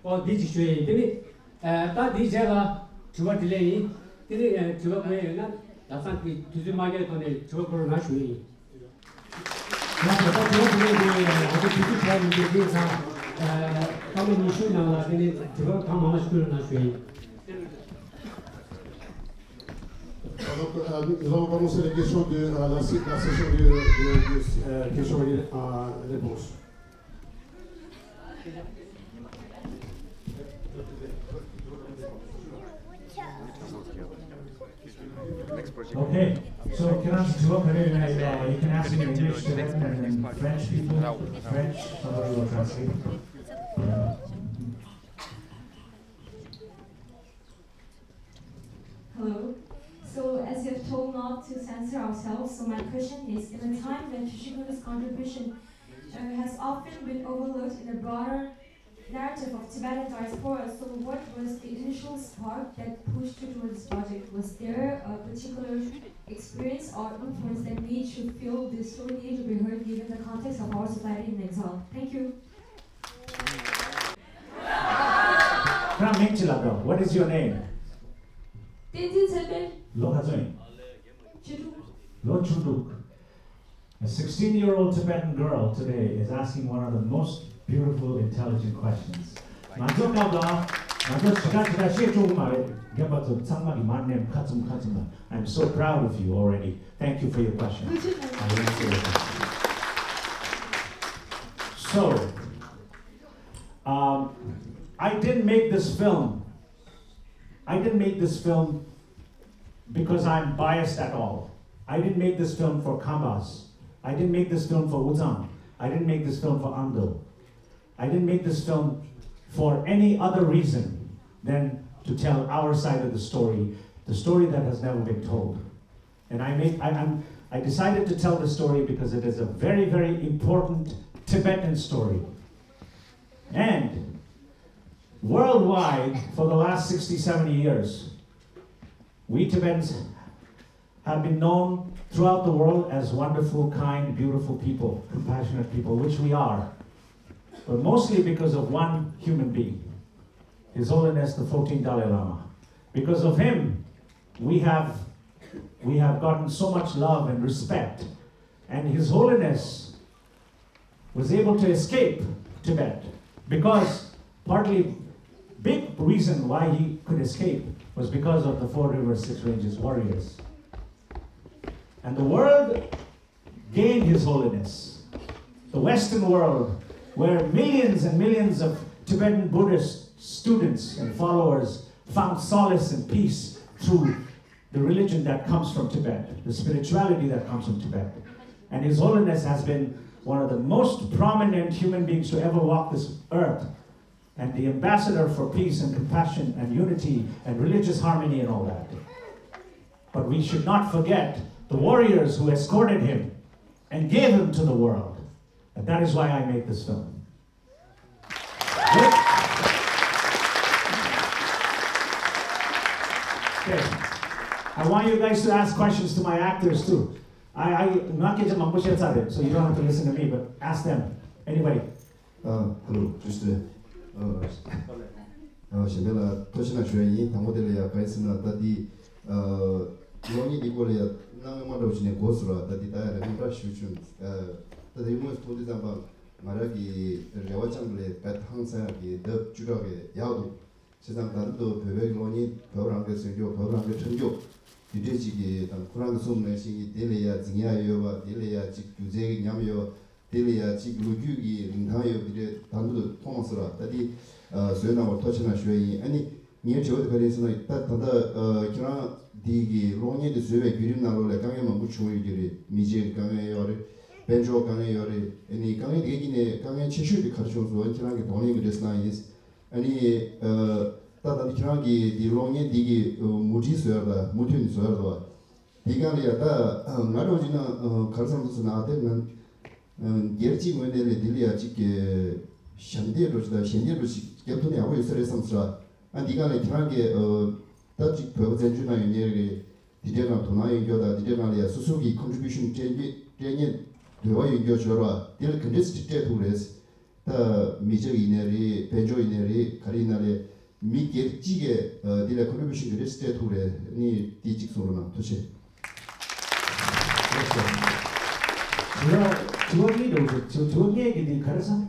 or did you did that is a to delay, did it to a that's not to the market on a to a national. Comme issue dans la tu vois comment on a school national. Donc, nous allons commencer les questions de la session de questions et réponses. Okay, so can I ask you you can ask in English, Tibetan, and then French people, French, somebody will translate. Hello. So, as you have told not to censor ourselves, so my question is, in a time when Shenphenn's contribution has often been overlooked in the broader narrative of Tibetan diaspora, so what was the initial spark that pushed you towards this project? Was there a particular experience or influence that made you feel this story needed to be heard given the context of our society in exile? Thank you. What is your name? Lo Chuduk. A 16-year-old Tibetan girl today is asking one of the most beautiful, intelligent questions. I'm so proud of you already. Thank you for your question. So, I didn't make this film. I didn't make this film because I'm biased at all. I didn't make this film for Kambas. I didn't make this film for Uzang. I didn't make this film for Ando. I didn't make this film for any other reason than to tell our side of the story that has never been told. And I decided to tell the story because it is a very, very important Tibetan story. And worldwide, for the last 60, 70 years, we Tibetans have been known throughout the world as wonderful, kind, beautiful people, compassionate people, which we are. But mostly because of one human being, His Holiness the 14th Dalai Lama. Because of him, we have gotten so much love and respect. And His Holiness was able to escape Tibet because partly, big reason why he could escape was because of the 4 Rivers, 6 Ranges warriors. And the world gained His Holiness. The Western world, where millions and millions of Tibetan Buddhist students and followers found solace and peace through the religion that comes from Tibet, the spirituality that comes from Tibet. And His Holiness has been one of the most prominent human beings to ever walk this earth, and the ambassador for peace and compassion and unity and religious harmony and all that. But we should not forget the warriors who escorted him and gave him to the world. And that is why I made this film. Okay. I want you guys to ask questions to my actors too. I'm not getting my bush outside, so you don't have to listen to me, but ask them. Anybody? Hello, just Shenphenn 도시나 주연이 당고들이야 가있으나 다디 용이 이거래야 나가마도 지내 고스라 다디 다야를 힘들어 쉬준 다디 이모스 도디장방 말하기 레와장글에 배 항상하기 더 주력에 야도 세상 다른도 배배론이 배우란 게 생겨 배우란 게 천교 유대지기 단 쿠란 소문의 신이 델레야 징야요와 델레야 직 규제기 냠요 델레야 직 루규기 링타요 비레 단도 통화스라 다디 소연하고 토치나 쉬어이 아니 니에 저도 그래서는 다다 기나 디기 론이도 수에 기름나로래 강에만 무추이들이 미제 강에요리 벤조 강에요리 아니 강에 얘기네 강에 치슈비 가르쳐서 원치나게 돈이 그랬으나 이스 아니 다다 기나기 디 론이 디기 무지스여다 무튼스여다 디가리야다 나로지나 가르쳐서 나한테는 예지 모델이 딜리아 찍게 샹디로스다 샹디로스 겹도네 하고 있어야 삼스라 아 니가네 기나게 다직 버전주나 얘기 디데나 도나이 교다 디데나리아 수수기 컨트리뷰션 제니 되어 연결 줘라 딜 컨디스트 때도레스 다 미적 이내리 배조 이내리 가리나레 미게지게 디라 컨트리뷰션 그레 스테이트에 니 디직소로나 도시 주어 얘기디 가르사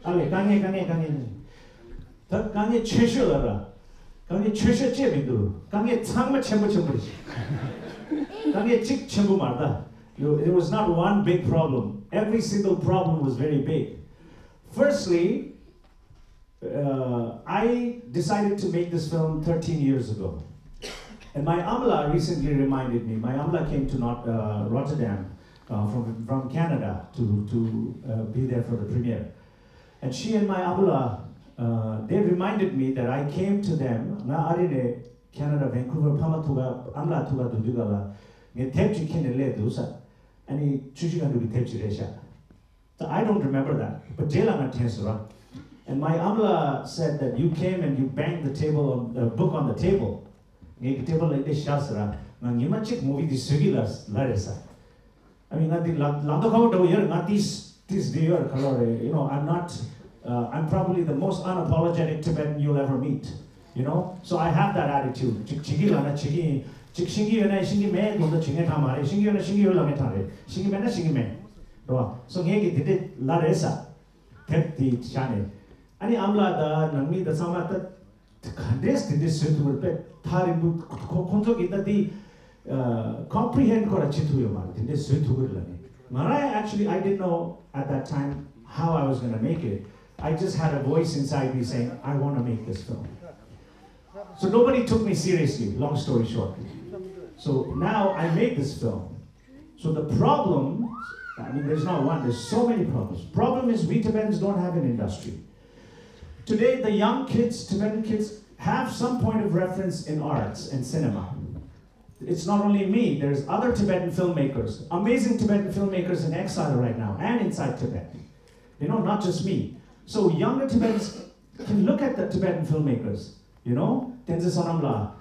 알레 강에 더 강에 최셔라 강에 최셔 제민도 강에 창마 첨부지 강에 직 첨부 말다. There was not one big problem. Every single problem was very big. Firstly, I decided to make this film 13 years ago. And my Amla recently reminded me. My Amla came to Rotterdam from Canada to be there for the premiere. And she and my Amla, they reminded me that I came to them. Na arine Canada, Vancouver, Pamatuga, Amla Tuga Dudugala, nge tepchi kenele dusa. And he chuchigan to be tepchi resha. So I don't remember that. But Jelana Tensura. And my Amla said that you came and you banged the table, book on the table. Nge table like this shasra. Na ngima chik movie this sugilas laresa. I mean, not the Landokao here, not this dear color. You know, I'm probably the most unapologetic Tibetan you'll ever meet. You know, so I have that attitude. Chigilana chigi, shingi yona shingi me, gondo chinge tamare, shingi yona shingi yola me tare, shingi me na shingi me. So ngeki did la resa, tepti chane. Ani amla da nangmi da sama ta kandes did this suit will pet taribu konzo kita di comprehend kora chitu yo mar did this suit will lane. Marai actually I didn't know at that time how I was gonna make it. I just had a voice inside me saying I want to make this film. So nobody took me seriously, long story short. So now I made this film. So the problem, I mean there's not one, there's so many problems. Problem is we Tibetans don't have an industry. Today the young kids, Tibetan kids, have some point of reference in arts and cinema. It's not only me, there's other Tibetan filmmakers, amazing Tibetan filmmakers in exile right now and inside Tibet. You know, not just me. So younger Tibetans can look at the Tibetan filmmakers, you know, Tenzin Sonamla,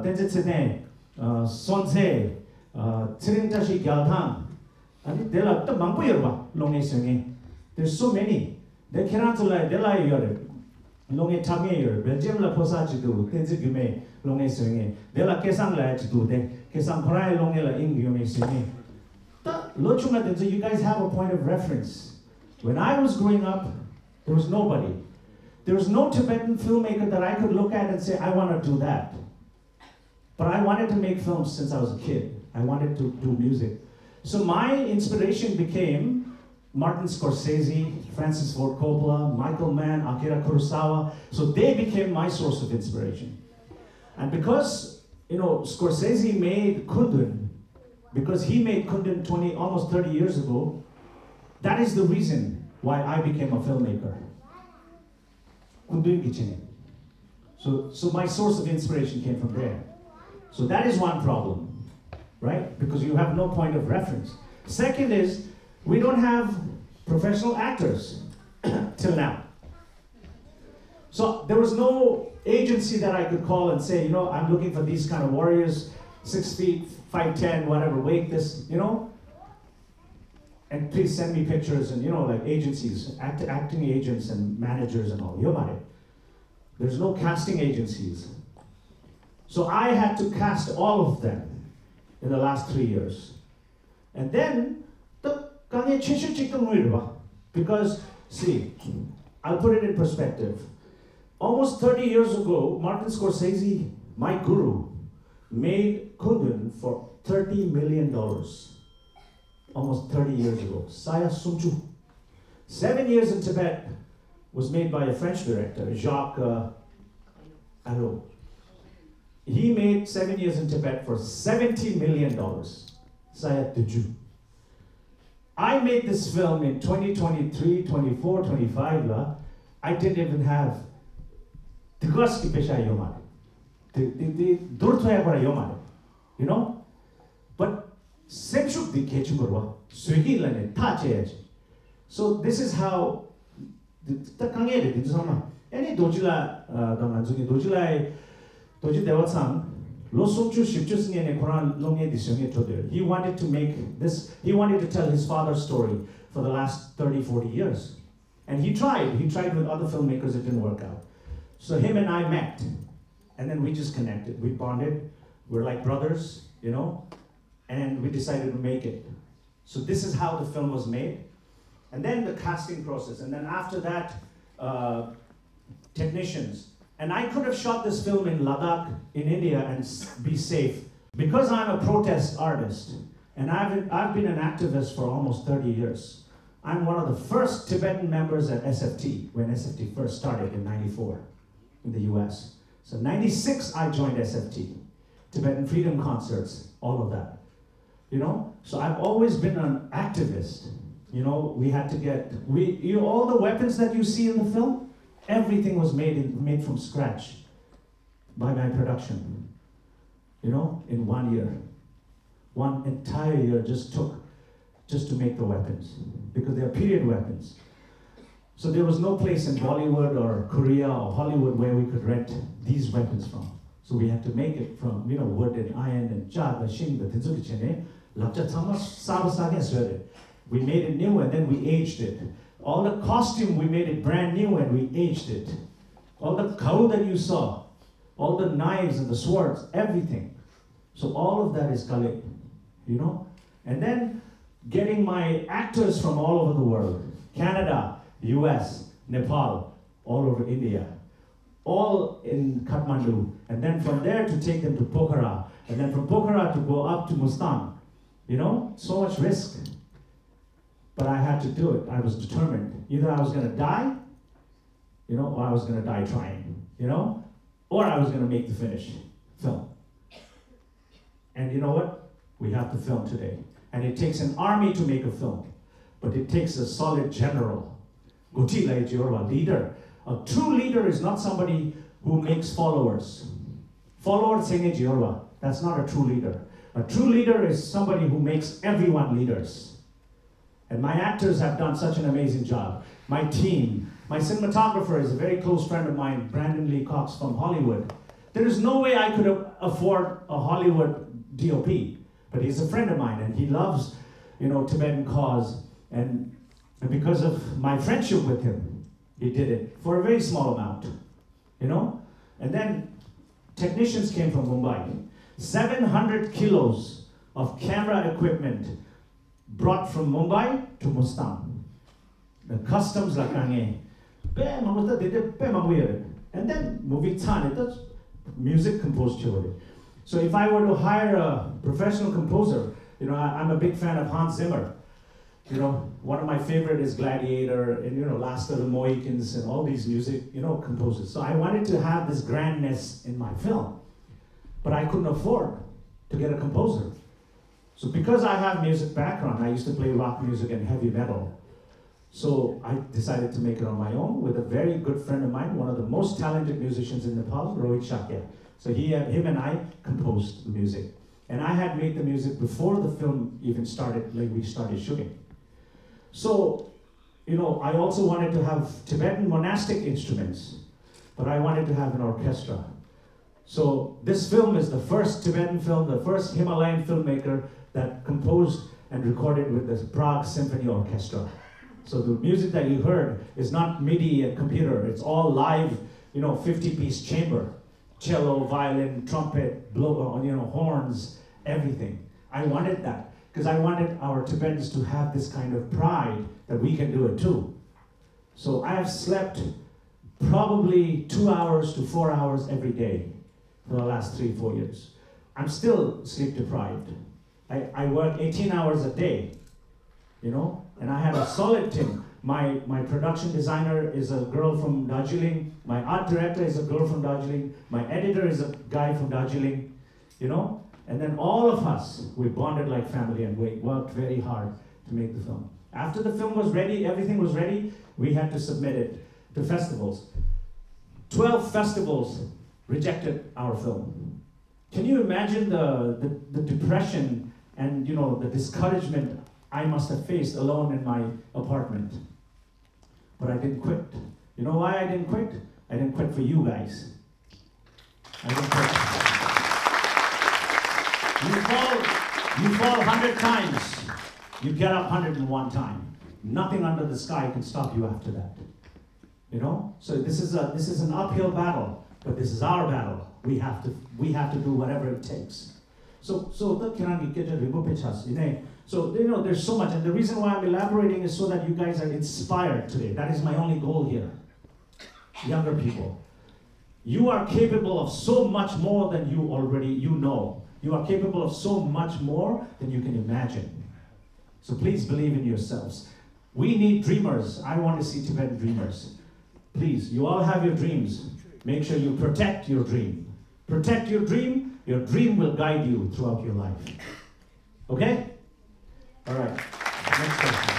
Tenzin Tsene, Sonze, Tsirintashi Gyalthang, and there's so many. They cannot lie, they lie yore. Longe Tame yore, Belgium la Posachi do, Tenzin Gume, Longe Swing, they la Kesang la to do, Kesang Korai Longe la Ing Yume Swing. So you guys have a point of reference. When I was growing up, there was nobody. There was no Tibetan filmmaker that I could look at and say, I want to do that. But I wanted to make films since I was a kid. I wanted to do music. So my inspiration became Martin Scorsese, Francis Ford Coppola, Michael Mann, Akira Kurosawa. So they became my source of inspiration. And because, you know, Scorsese made Kundun, because he made Kundun almost 30 years ago, that is the reason why I became a filmmaker. So my source of inspiration came from there. So that is one problem, right? Because you have no point of reference. Second is, we don't have professional actors till now. So there was no agency that I could call and say, you know, I'm looking for these kind of warriors, 6 feet, 5'10", whatever, weight, this, you know? And please send me pictures and, you know, like agencies, acting agents and managers and all. There's no casting agencies. So I had to cast all of them in the last 3 years. And then, because, see, I'll put it in perspective. Almost 30 years ago, Martin Scorsese, my guru, made Kundun for $30 million. Almost 30 years ago. Saya Sumchu. 7 Years in Tibet was made by a French director, Jacques Arnaud. He made 7 Years in Tibet for $70 million. Saya Tuju. I made this film in 2023, 24, 25 la. I didn't even have the Goski Pesha Yomare. The Durtwaya Yomare. You know? But Semshuk di Kechumurwa, Swigi Lane, Tache. So this is how the Kangere did some. Any Dojila Damanzuki, Dojila Doji Dewatsang, He wanted to make this, he wanted to tell his father's story for the last 30, 40 years. And he tried with other filmmakers, it didn't work out. So him and I met, and then we just connected, we bonded, we're like brothers, you know, and we decided to make it. So this is how the film was made. And then the casting process, and then after that, technicians. And I could have shot this film in Ladakh, in India, and be safe. Because I'm a protest artist, and I've been an activist for almost 30 years. I'm one of the first Tibetan members at SFT, when SFT first started in '94 in the US. So '96, I joined SFT, Tibetan Freedom Concerts, all of that. You know, so I've always been an activist. You know, we had to get, all the weapons that you see in the film, everything was made from scratch by my production. You know, in 1 year. One entire year just to make the weapons, because they're period weapons. So there was no place in Bollywood or Korea or Hollywood where we could rent these weapons from. So we had to make it from, you know, wood and iron and jad, we made it new and then we aged it. All the costume, we made it brand new and we aged it. All the cow that you saw, all the knives and the swords, everything. So all of that is Kali, you know? And then getting my actors from all over the world, Canada, US, Nepal, all over India, all in Kathmandu. And then from there to take them to Pokhara, and then from Pokhara to go up to Mustang. You know, so much risk. But I had to do it. I was determined. Either I was going to die, you know, or I was going to die trying, you know, or I was going to make the finished film. And you know what? We have the film today. And it takes an army to make a film, but it takes a solid general. Leader. A true leader is not somebody who makes followers. Followers saying Jorwa. That's not a true leader. A true leader is somebody who makes everyone leaders. And my actors have done such an amazing job. My team, my cinematographer is a very close friend of mine, Brandon Lee Cox from Hollywood. There is no way I could afford a Hollywood DOP, but he's a friend of mine and he loves, you know, Tibetan cause. And because of my friendship with him, he did it for a very small amount, you know? And then technicians came from Mumbai. 700 kilos of camera equipment brought from Mumbai to Mustang. The customs like and then movie time, that's music composed. So if I were to hire a professional composer, you know, I'm a big fan of Hans Zimmer. You know, one of my favorite is Gladiator and, you know, Last of the Mohicans and all these music, you know, composers. So I wanted to have this grandness in my film, but I couldn't afford to get a composer. So because I have music background, I used to play rock music and heavy metal. So I decided to make it on my own with a very good friend of mine, one of the most talented musicians in Nepal, Rohit Shakya. So him and I composed the music. And I had made the music before the film even started, like we started shooting. So, you know, I also wanted to have Tibetan monastic instruments, but I wanted to have an orchestra. So this film is the first Tibetan film, the first Himalayan filmmaker that composed and recorded with the Prague Symphony Orchestra. So the music that you heard is not MIDI and computer, it's all live, you know, 50-piece chamber. Cello, violin, trumpet, blow, you know, horns, everything. I wanted that, because I wanted our Tibetans to have this kind of pride that we can do it too. So I have slept probably 2 hours to 4 hours every day for the last 3-4 years. I'm still sleep deprived. I work 18 hours a day, you know, and I had a solid team. My production designer is a girl from Darjeeling. My art director is a girl from Darjeeling. My editor is a guy from Darjeeling, you know? And then all of us, we bonded like family and we worked very hard to make the film. After the film was ready, everything was ready, we had to submit it to festivals. 12 festivals rejected our film. Can you imagine the depression and, you know, the discouragement I must have faced alone in my apartment? But I didn't quit. You know why I didn't quit? I didn't quit for you guys. I didn't quit. You fall 100 times, you get up 101 time. Nothing under the sky can stop you after that. You know? So this is an uphill battle, but this is our battle. We have to do whatever it takes. So there's so much, and the reason why I'm elaborating is so that you guys are inspired today. That is my only goal here. Younger people, you are capable of so much more than you know. You are capable of so much more than you can imagine. So please believe in yourselves. We need dreamers. I want to see Tibetan dreamers. Please, you all have your dreams. Make sure you protect your dream. Protect your dream. Your dream will guide you throughout your life. Okay? All right. Next question.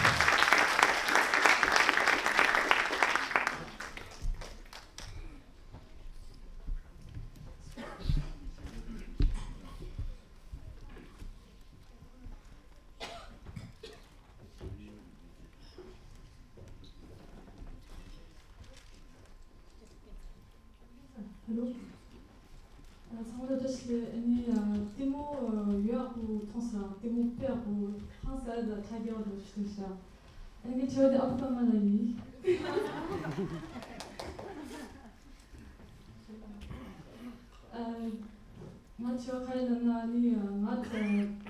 Hello. 상호도 just any demo 유하고 통사 demo 빼고 항상 타기어도 주시자. 이게 저희들 아프다만 아니. 맞죠. 가려는 아니 맞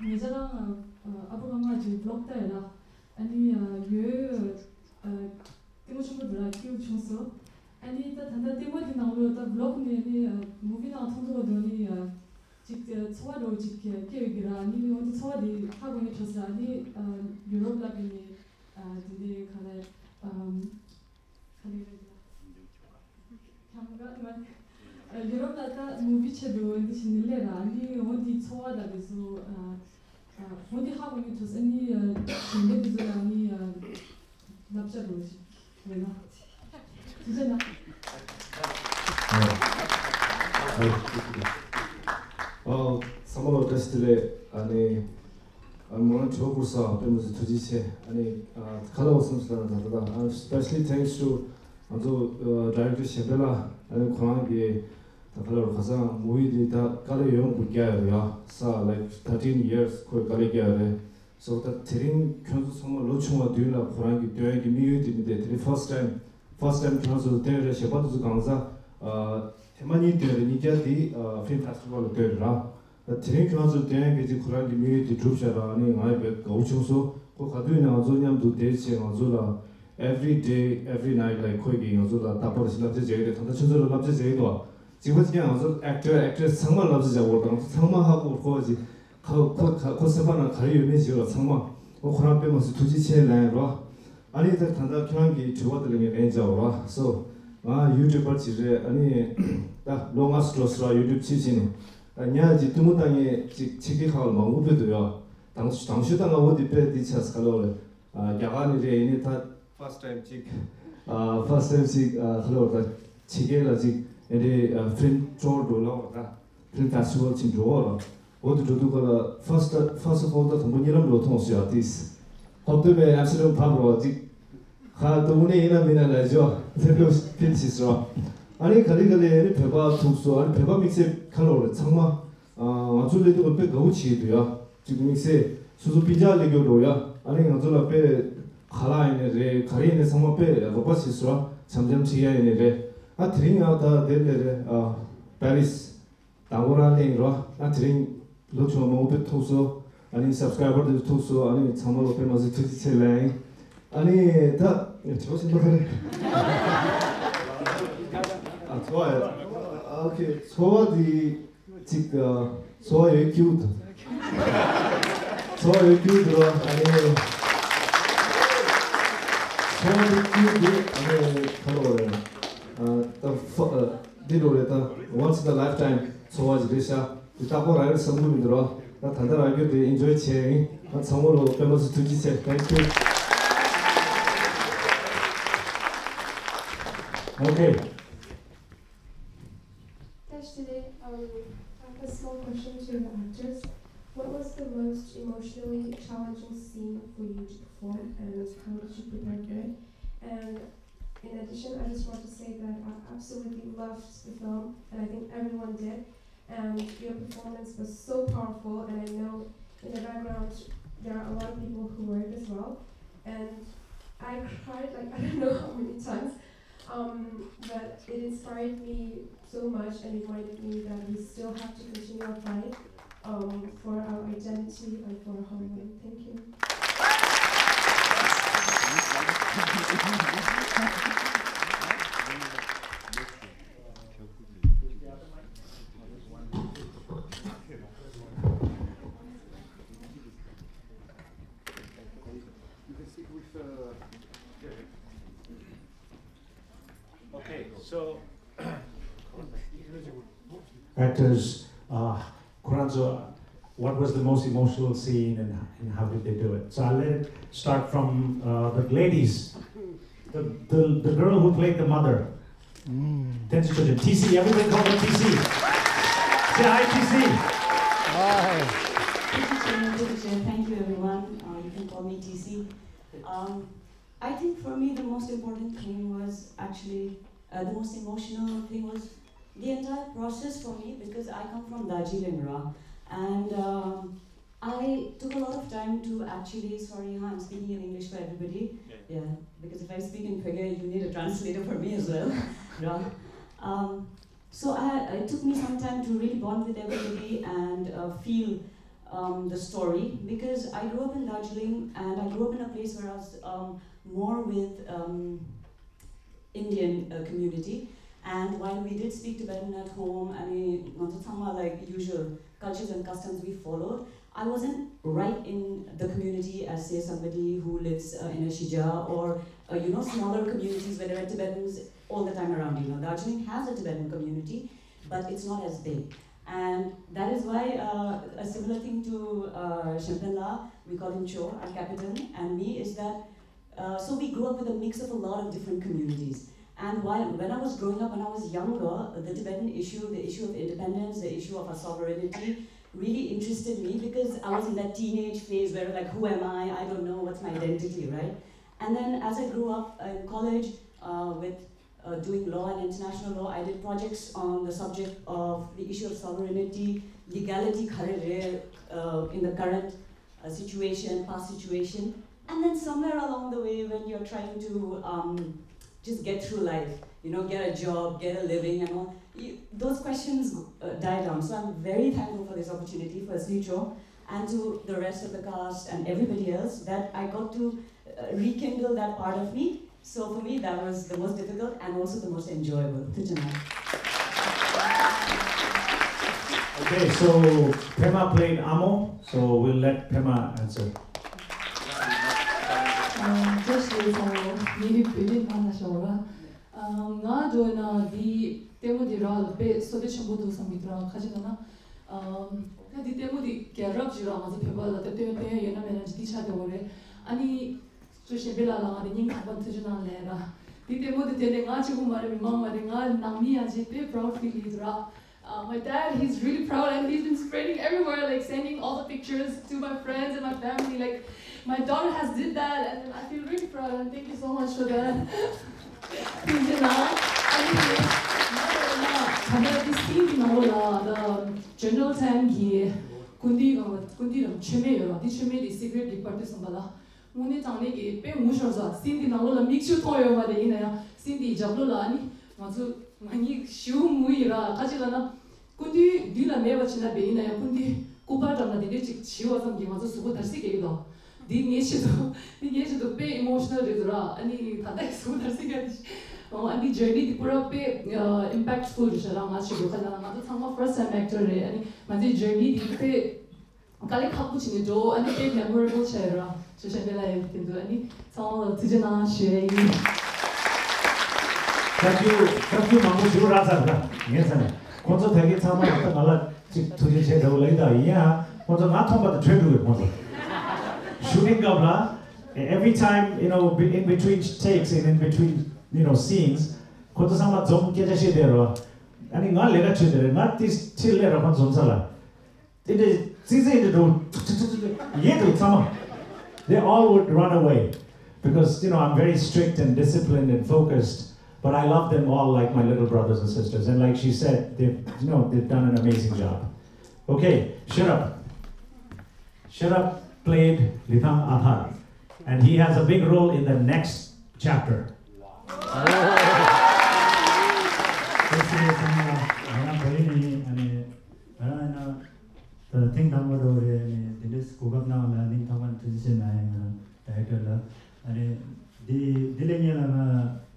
예전랑 아부가마지 블록다이라 아니 유 demo 친구들 키우 중서. 아니 단단 때문에 나오다 블로그에 무비나 통도더니 직접 소화로 직게 계획이라 아니 어디 소화디 하고 있는 줬어 아니 유럽 라빈이 근데 가래 잠깐만 유럽 라다 무비체도 이제 신일래라 아니 어디 소화다 그래서 어디 하고 있는 줬어 아니 근데도 아니 납작으로 왜나 진짜 사모로 테스트에 아니 아무런 조구사 때문에 두지체 아니 가다고 선수라는 다르다. Especially thanks to 아주 director 셴펜라 아니 코란게 다들 가서 무이디 다 가려 용 불게요. 사 like 13 years 거 가려게요. So that 드림 현수 성모 로충와 뒤나 코란게 되게 미유디인데 the first time 현수 때에 셰바도 강사 해만이 되니까디 film festival 때라 드림 현수 때에 이제 코란게 미유디 줍샤라 아니 아이베 가우충소 거 가도이나 아조냠도 대체 아조라 every day every night like 거기 아조라 다버스 납제 제일 단다 천절로 납제 제일도 지금 그냥 아조 actress 상만 납제 자고 상만하고 거지 코스바나 가리유미 지어 상마 코란 빼면서 두지체 라이로 아니 단다 경기 주어들링에 렌자오라 so 유튜버 지제 아니 다 롱아스트로스라 유튜브 치지니 냐지 두무당에 지기할 마무베도요 당수당가 어디 빼 디차스 칼로레 야간이래 이니 다 first time 직 칼로레 지게라지 에디 프린 조르로라 프린 페스티벌 진조라 어디 저도가 first of all 다 동분이랑 로통스야 this 어때베 absolute 바로 직 가도문에 이나미나라죠 새로 필치스로 아니 가리가리 배바 독소 아니 배바 믹스 칼로레 상마 아줄레도 그때 거우치도야 지금 믹스 수수 피자 레교로야 아니 아줄라 빼 칼라이네레 가리네 상마 빼 로바시스로 잠잠 지야이네레 드링아다 델레레 파리스 다고라네로 드링 로초 모베 토소 아니 subscriber 토소 아니 참으로 페마스 트지체라이 아니 다 저신 노래 좋아요 오케이 소와디 지금 소와의 키우드 소와의 키우드로 아니 소와의 키우드 아니 바로 디로레다 once in a lifetime 소와지 되샤 이따보라를 선물이들어 나 단단하게 돼 enjoy 체잉 참으로 페마스 트지체 thank you Okay. Today, I have a small question to the actors. What was the most emotionally challenging scene for you to perform, and how did you prepare for it? And in addition, I just want to say that I absolutely loved the film, and I think everyone did. and your performance was so powerful, and I know in the background there are a lot of people who were as well, and I cried like I don't know how many times, but it inspired me so much and reminded me that we still have to continue our fight for our identity and for our homeland. Thank you. Okay, so actors, Kuranzo, what was the most emotional scene and how did they do it? So I'll let it start from the ladies. The girl who played the mother. TC, everybody call her TC. Say hi, TC. Hi. Thank you, everyone. You can call me TC. I think for me the most important thing was actually, the most emotional thing was the entire process for me, because I come from Darjeeling, and I took a lot of time to actually, sorry, I'm speaking in English for everybody. Yeah, because if I speak in Khmer, you need a translator for me as well. So it took me some time to really bond with everybody and feel the story, because I grew up in Darjeeling and I grew up in a place where I was more with Indian community, and while we did speak Tibetan at home, I mean, like usual cultures and customs we followed, I wasn't right in the community as, say, somebody who lives in a Shija or smaller communities where there are Tibetans all the time around. Darjeeling has a Tibetan community, but it's not as big. And that is why a similar thing to Shenphenn, we call him Cho, our captain, and me, is that so we grew up with a mix of a lot of different communities. And when I was growing up, when I was younger, the Tibetan issue, the issue of independence, the issue of our sovereignty really interested me, because I was in that teenage phase where like, who am I don't know, what's my identity, right? And then as I grew up in college with doing law and international law, I did projects on the subject of the issue of sovereignty, legality in the current situation, past situation. And then somewhere along the way, when you're trying to just get through life, get a job, get a living, and all, those questions die down. So I'm very thankful for this opportunity, firstly, Joe, and to the rest of the cast and everybody else, that I got to rekindle that part of me. So for me, that was the most difficult and also the most enjoyable. Okay, so Pema played Amo, so we'll let Pema answer. Just maybe building on the show. Nga do na di temo di ral pe so de chambu do samitra khajina na di temo di kerab jira ma de pebal ta te yena mena di cha de ore ani so shebela la ni ning khaban tjuna le ra di temo de tele nga chi mare mi mama de nga nami aji pe proud feel idra. My dad, he's really proud, and he's been spreading everywhere, like sending all the pictures to my friends and my family. Like, my daughter has did that, and I feel really proud, and thank you so much for that. The general time ki kundi cheme di cheme di secret di party sambala. Mune tane ki pe mushoza sindi na ola mixu toyo ma de ina sindi jablo la ani mazu mani shiu muira kajilana kundi dila meva china be ina kundi kupa tamna de chik chiwa sam gi mazu subo darsi ke do di ngeshido pe emotional redura ani tada subo darsi ke ani journey di pura pe impactful jara ma chido kana ma thama first time actor re ani manje journey di pe kale khapu chine do ani pe memorable chera so Shenphenn everything do ani so tujena share Thank you, Mamu Shivu Raza. Yes, I Konzo Tagi Tama, Nala Tuji Chedo Leda, yeah, Konzo Natom, but the trade to it. Shooting Gabla, every time, in between takes and in between, scenes, Konzo Sama Zom Kejashi Dero, and in all letter children, not this till letter on Zonsala. It is season to do, Yedu Tama. They all would run away because, I'm very strict and disciplined and focused. but I love them all like my little brothers and sisters. And like she said, they've done an amazing job. Okay, Shenphenn. Shenphenn played Lithang Athar, and he has a big role in the next chapter.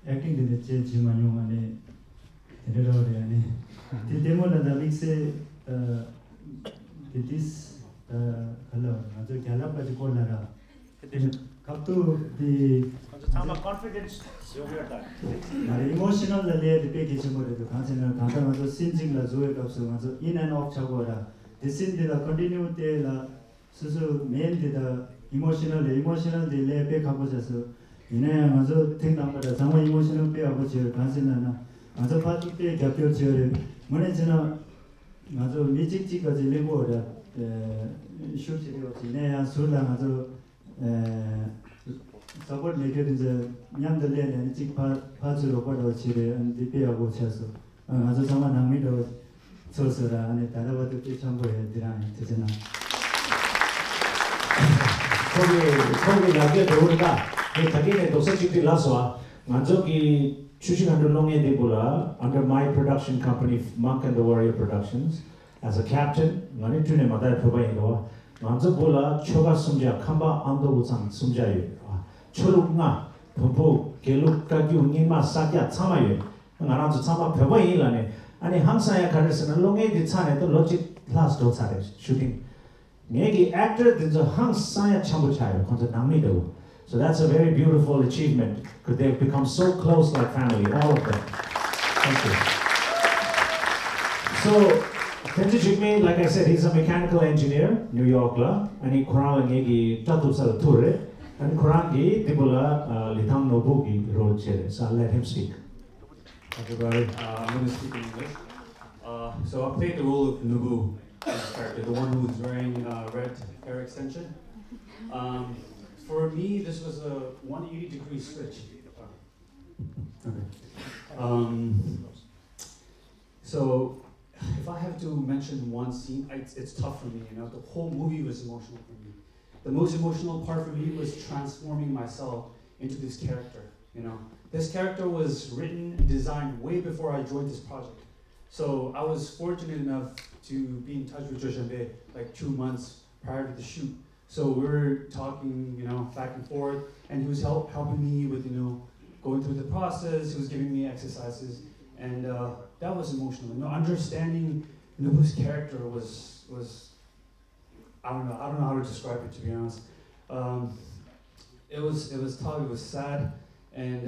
acting the change manung ane tedero ane the demo na the mix this hello ajo kyala pa ko lara kaptu the confidence emotional la le the package mo re kansen na kanta ma so sinjing la joe kapsu ma so in and out chagora this in the continue te la so main the emotional the le pe khapo jaso 이내 맞아 생각보다 정말 이모션을 빼하고 저 간신하나 맞아 파티 때 겹쳐 저를 뭐네 저는 맞아 미직직까지 내고라 쇼치로 지내야 술라 맞아 서버 내게 이제 냠들래는 직 파주로 걸어 지래 안디 빼하고 쳐서 맞아 정말 낭미도 소소라 안에 따라와도 참고해 드라니 되잖아 거기 나게 들어온다 Takine dosa chikti laswa manjo ki chushikandu longe debula under my production company Monk and the Warrior Productions as a captain ngani tune madai phobai do manjo bola choga sumja khamba ando usang sumja yu chorukna phopo geluk ka gyu ngima sakya chamaye ngara jo chama phobai lane ani hamsaya kharesna longe di chane to logic class do chare shooting ngegi actor dinjo hamsaya chambu chayo konta namni do. So that's a very beautiful achievement because they've become so close like family, all of them. Thank you. So, Tenji Jigme, like I said, he's a mechanical engineer, New York la, and he Quran ngegi tatu sal ture, and Quran gi dibula Lithang Nobu gi role chere. So I'll let him speak. Everybody, I'm going to speak in English. So I played the role of Nubu, this character, the one who's wearing red hair extension. For me, this was a 180-degree switch. Okay. So, if I have to mention one scene, it's tough for me. You know, the whole movie was emotional for me. The most emotional part for me was transforming myself into this character. You know, this character was written and designed way before I joined this project. So I was fortunate enough to be in touch with Shenphenn like 2 months prior to the shoot. So we were talking, you know, back and forth, and he was helping me with, you know, going through the process. He was giving me exercises, and that was emotional. You know, understanding Nubu's character was I don't know how to describe it, to be honest. It was tough. It was sad, and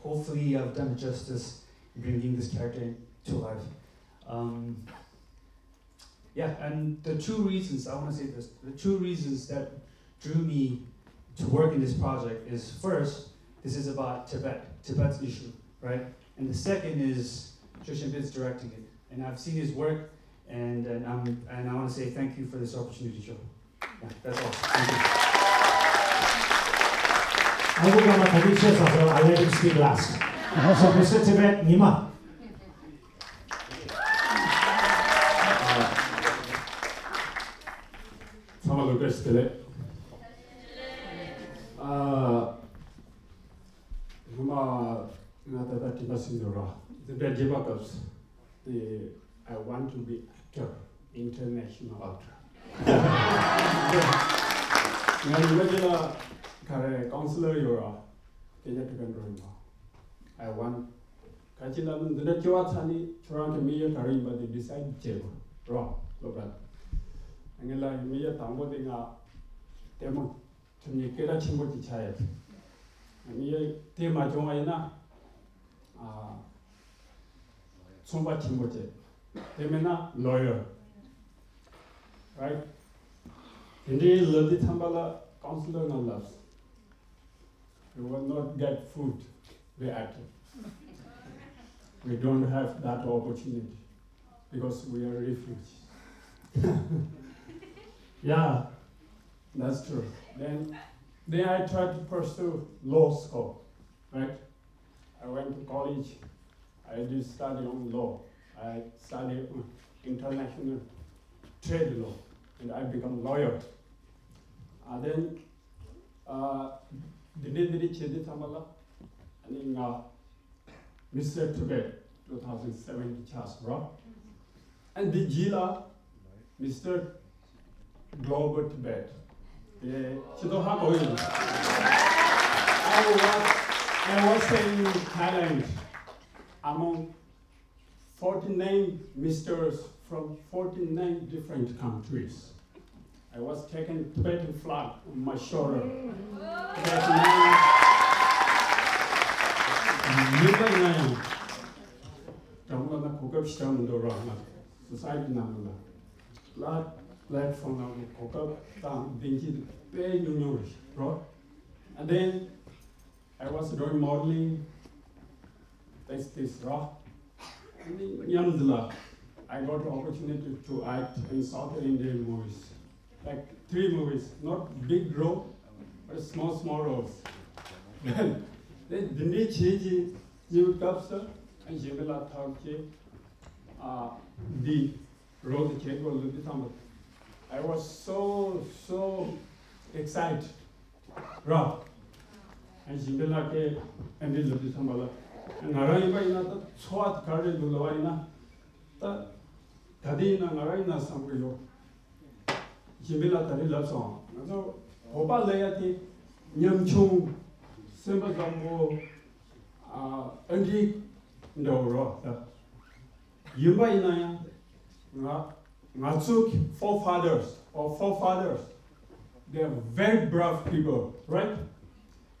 hopefully I've done justice bringing this character to life. Yeah, and the two reasons, I want to say this, the two reasons that drew me to work in this project is first, this is about Tibet's issue, right? And the second is Shenphenn's directing it. And I've seen his work, and I want to say thank you for this opportunity, Joe. Yeah, that's all. Thank you. I'll let him speak last. So Mr. Tibet, Nima. I want to be actor, international actor. Counselor, I want. Kachilam the Chawatani, Toronto Mia Karim, but they decide to raw, Angela Mia Tambodinga Demo to Nikeda Chimboti child. And here, Tema Joana Somba Chimbote. Temena lawyer. Right? Indeed, Lodi Tambala, counselor no loves. You will not get food, the actor. We don't have that opportunity because we are refugees. Yeah, that's true. Then I tried to pursue law school, right? I went to college. I did study on law. I studied international trade law, and I become lawyer. And then the day chedi tamala, and Mr. Tibet 2007 chas bro, and the Gila Mr. Global Tibet. I was in Thailand among 49 misters from 49 different countries. I was taking Tibetan flag on my shoulder. Society platform and then I was doing modeling. This rock. I got the opportunity to act in South Indian movies, like 3 movies, not big role, but small roles. Then the need change you capture and Jimela Turkey, the road cable. I was so excited. Rock and Jimela ke and the Lutambala. And Narayana in the Swat Cardin Lulavina, Tadina Narayana Samwilo, Jimila Tadilla song. So, Oba Layati, Nyamchung, Simbagambo, Andy Ndoro, Yubainaya, Natsuk, forefathers. They are very brave people, right?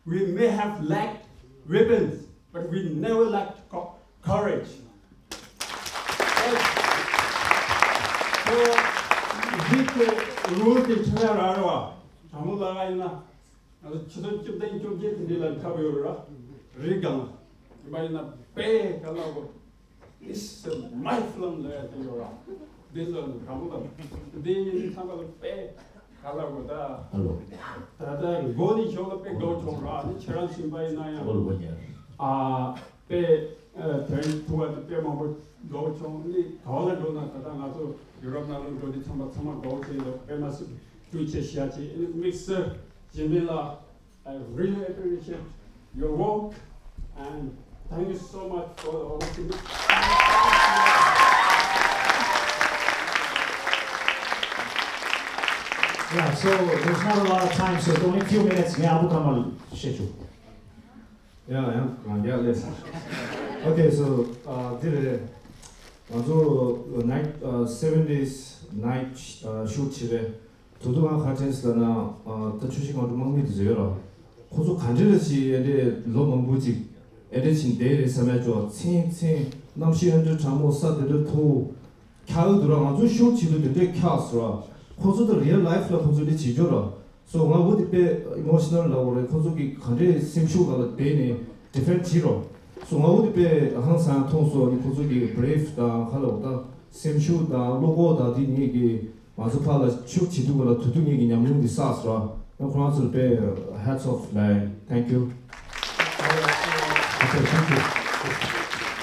We may have lacked ribbons, but we never lacked courage. So, we rule the Terra. Amulaina, Chudin to get in the Kabura, Regal, Baina Bay, Kalabo. This is my film there at Yora. This one, Kamula. The Tamil Bay, Kalagoda. Hello. That Goni Joga go to Rani, Cheransi by Naya. Pay toward the payment go to only Holland, Katanato, Europe, go to some go to the famous future Shati. Mr. Jamila, I really appreciate your work and thank you so much for the opportunity. Yeah, so there's not a lot of time, so only a few minutes. Yeah, Abu Kamal Shechu. Yeah, yes. Okay, so the night 70s night shoot 집에 도도한 가텐스나 더 추신 거 먹는 데서요. 고소 간절히 에데 로망부지 에데신 데레 섬에죠. 칭칭 남시현들 잠못 사들을 토 캬우 들어가서 쇼 집에 캬스라. 고소도 리얼 라이프라 고소리 지죠라. So nga would be emotional law 고소기 간절히 심슈가 되네 different zero. So nga would be 항상 통소 고소기 brave 다 하러다 심슈다 로고다 디니기 마스파라 축 지두고라 두둥이기 냠용디 사스라. 그런서 배 hats off like thank you. Okay, thank you.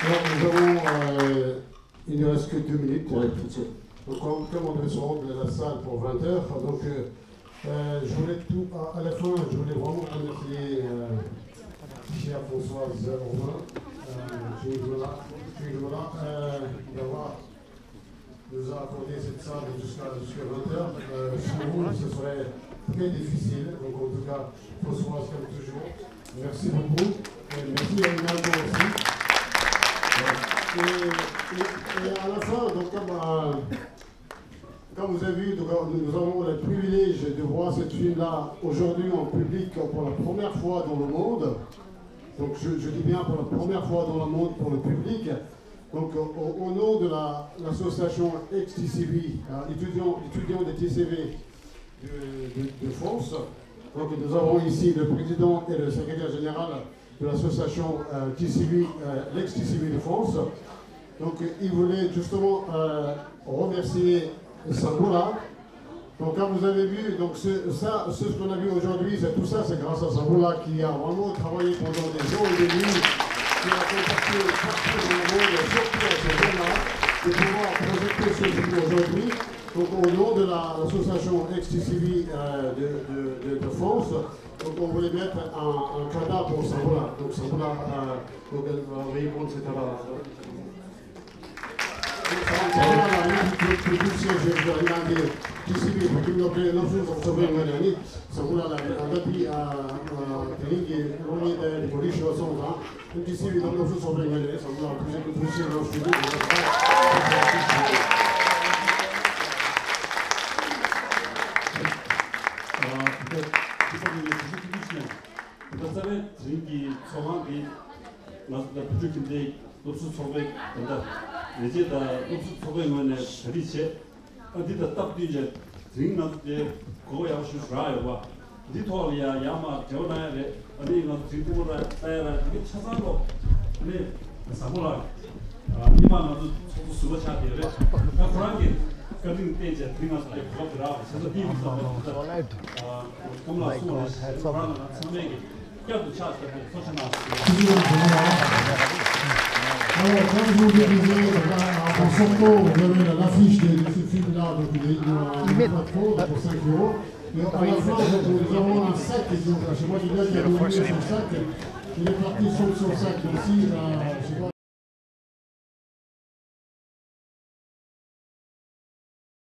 Alors il ne reste que 2 minutes. Donc comme on sort de la salle pour 20h, donc je voulais à la fin, je voulais vraiment remercier chère Françoise Romain, d'avoir nous a accordé cette salle jusqu'à 20h. Sans vous, ce serait très difficile. Donc en tout cas, Françoise, comme toujours, merci beaucoup. Et merci à Inaldo aussi. Et à la fin, donc comme vous avez vu, nous avons le privilège de voir cette film-là aujourd'hui en public pour la première fois dans le monde. Donc je dis bien pour la première fois dans le monde pour le public. Donc au nom de l'association ex-TCV, étudiants de TCV de France, donc nous avons ici le président et le secrétaire général de l'association TCV, l'ex-TCV de France. Donc ils voulaient justement remercier Samboula. Donc comme vous avez vu, donc ce qu'on a vu aujourd'hui, tout ça c'est grâce à Samboula qui a vraiment travaillé pendant des jours et des nuits qui a contacté partout dans le monde, surtout à ce moment-là, de pouvoir projeter ce film aujourd'hui. Donc au nom de l'association XTCV de France, donc on voulait mettre un cadeau pour Samboula. Donc Samboula, donc elle va répondre cet cadeau. TCV porque não fui sobre Mariani, Samboula la dati teningi oni de policia songa, TCV não fui sobre Mariani, Samboula policia não fui. 그다음에 저기 소망이 나도 부족인데 높수 소백 된다. 이제다 높수 소백만에 저리체 어디다 딱 뒤제 드링나데 고야 수스라요 와. 리토리아 야마 저나에 어디가 드리고라 따라 이게 찾아로 근데 사모라 이만도 수고 차대래. 그런 게 그런 때 이제 드링나서 그거더라. 그래서 이부터 그럼라 수고 그런 선배기 Alors, comme je vous le disais, en sortant, vous avez l'affiche de ce film-là, donc il est pas trop, pour 5 €. Mais à la fin, nous avons un sac, chez moi, il y a son sac, il est parti sur son sac aussi, je sais pas.